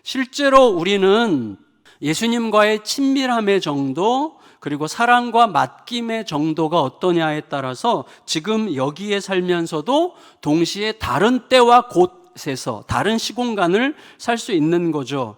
실제로 우리는 예수님과의 친밀함의 정도, 그리고 사랑과 맡김의 정도가 어떠냐에 따라서 지금 여기에 살면서도 동시에 다른 때와 곳에서 다른 시공간을 살 수 있는 거죠.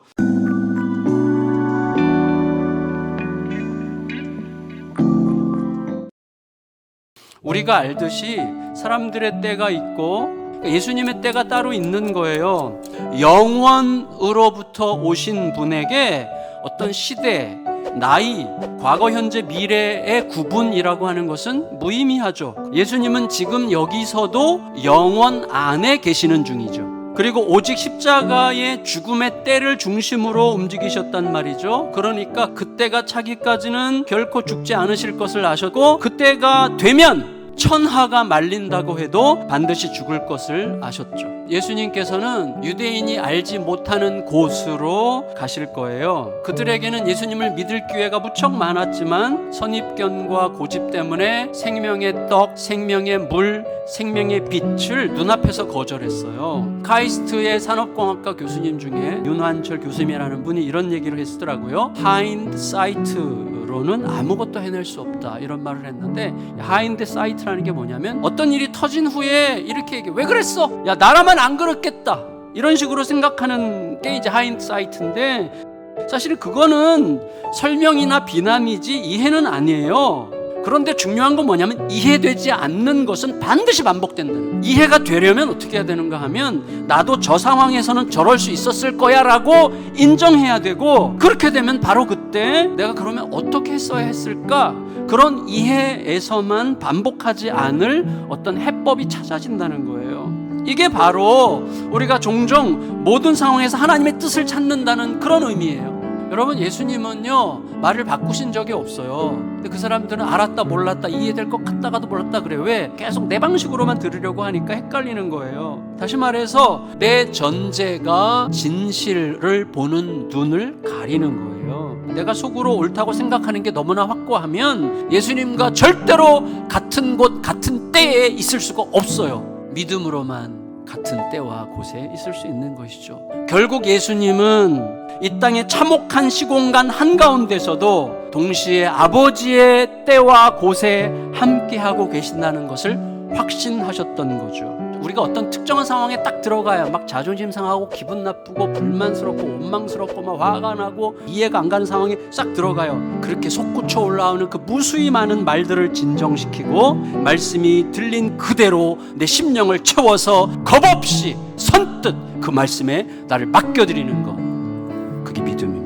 우리가 알듯이 사람들의 때가 있고 예수님의 때가 따로 있는 거예요. 영원으로부터 오신 분에게 어떤 시대, 나이, 과거, 현재, 미래의 구분이라고 하는 것은 무의미하죠. 예수님은 지금 여기서도 영원 안에 계시는 중이죠. 그리고 오직 십자가의 죽음의 때를 중심으로 움직이셨단 말이죠. 그러니까 그때가 차기까지는 결코 죽지 않으실 것을 아셨고, 그때가 되면 천하가 말린다고 해도 반드시 죽을 것을 아셨죠. 예수님께서는 유대인이 알지 못하는 곳으로 가실 거예요. 그들에게는 예수님을 믿을 기회가 무척 많았지만 선입견과 고집 때문에 생명의 떡, 생명의 물, 생명의 빛을 눈앞에서 거절했어요. 카이스트의 산업공학과 교수님 중에 윤환철 교수님이라는 분이 이런 얘기를 했더라고요. 하인드사이트로는 아무것도 해낼 수 없다, 이런 말을 했는데, 하인드사이트라는 게 뭐냐면 어떤 일이 터진 후에 이렇게 얘기해. 왜 그랬어? 야, 나라면 안 그랬겠다, 이런 식으로 생각하는 게 이제 하인드사이트인데, 사실 그거는 설명이나 비난이지 이해는 아니에요. 그런데 중요한 건 뭐냐면 이해되지 않는 것은 반드시 반복된다는. 이해가 되려면 어떻게 해야 되는가 하면, 나도 저 상황에서는 저럴 수 있었을 거야 라고 인정해야 되고, 그렇게 되면 바로 그때 내가 그러면 어떻게 했어야 했을까, 그런 이해에서만 반복하지 않을 어떤 해법이 찾아진다는 거예요. 이게 바로 우리가 종종 모든 상황에서 하나님의 뜻을 찾는다는 그런 의미예요. 여러분, 예수님은요 말을 바꾸신 적이 없어요. 근데 그 사람들은 알았다 몰랐다, 이해될 것 같다가도 몰랐다 그래요. 왜? 계속 내 방식으로만 들으려고 하니까 헷갈리는 거예요. 다시 말해서 내 전제가 진실을 보는 눈을 가리는 거예요. 내가 속으로 옳다고 생각하는 게 너무나 확고하면 예수님과 절대로 같은 곳 같은 때에 있을 수가 없어요. 믿음으로만 같은 때와 곳에 있을 수 있는 것이죠. 결국 예수님은 이 땅의 참혹한 시공간 한가운데서도 동시에 아버지의 때와 곳에 함께하고 계신다는 것을 확신하셨던 거죠. 우리가 어떤 특정한 상황에 딱 들어가야 막 자존심 상하고 기분 나쁘고 불만스럽고 원망스럽고 막 화가 나고 이해가 안 가는 상황에 싹 들어가요. 그렇게 솟구쳐 올라오는 그 무수히 많은 말들을 진정시키고 말씀이 들린 그대로 내 심령을 채워서 겁없이 선뜻 그 말씀에 나를 맡겨드리는 것, 그게 믿음입니다.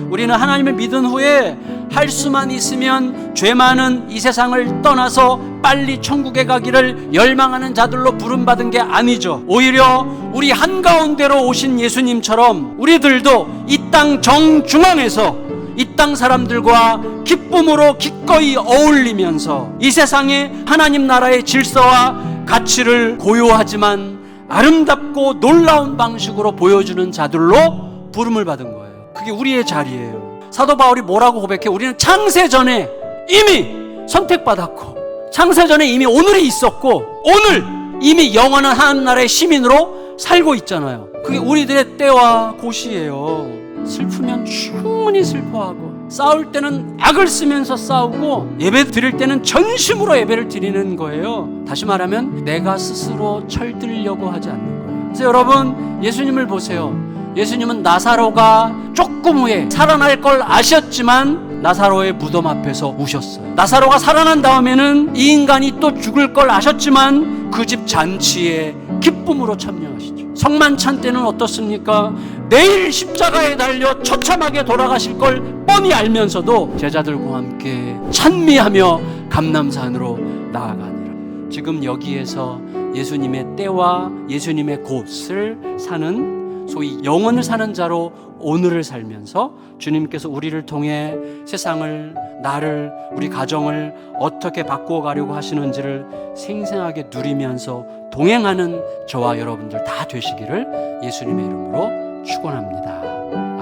우리는 하나님을 믿은 후에 할 수만 있으면 죄 많은 이 세상을 떠나서 빨리 천국에 가기를 열망하는 자들로 부름받은 게 아니죠. 오히려 우리 한가운데로 오신 예수님처럼 우리들도 이 땅 정중앙에서 이 땅 사람들과 기쁨으로 기꺼이 어울리면서 이 세상의 하나님 나라의 질서와 가치를 고요하지만 아름답고 놀라운 방식으로 보여주는 자들로 부름을 받은 거예요. 그게 우리의 자리예요. 사도 바울이 뭐라고 고백해? 우리는 창세전에 이미 선택받았고, 창세전에 이미 오늘이 있었고, 오늘 이미 영원한 하나님 나라의 시민으로 살고 있잖아요. 그게 우리들의 때와 곳이에요. 슬프면 충분히 슬퍼하고, 싸울 때는 악을 쓰면서 싸우고, 예배 드릴 때는 전심으로 예배를 드리는 거예요. 다시 말하면 내가 스스로 철들려고 하지 않는 거예요. 그래서 여러분, 예수님을 보세요. 예수님은 나사로가 조금 후에 살아날 걸 아셨지만 나사로의 무덤 앞에서 우셨어요. 나사로가 살아난 다음에는 이 인간이 또 죽을 걸 아셨지만 그 집 잔치에 기쁨으로 참여하시죠. 성만찬 때는 어떻습니까? 내일 십자가에 달려 처참하게 돌아가실 걸 뻔히 알면서도 제자들과 함께 찬미하며 감람산으로 나아가니라. 지금 여기에서 예수님의 때와 예수님의 곳을 사는, 소위 영원을 사는 자로 오늘을 살면서 주님께서 우리를 통해 세상을, 나를, 우리 가정을 어떻게 바꾸어 가려고 하시는지를 생생하게 누리면서 동행하는 저와 여러분들 다 되시기를 예수님의 이름으로 축원합니다.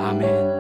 아멘.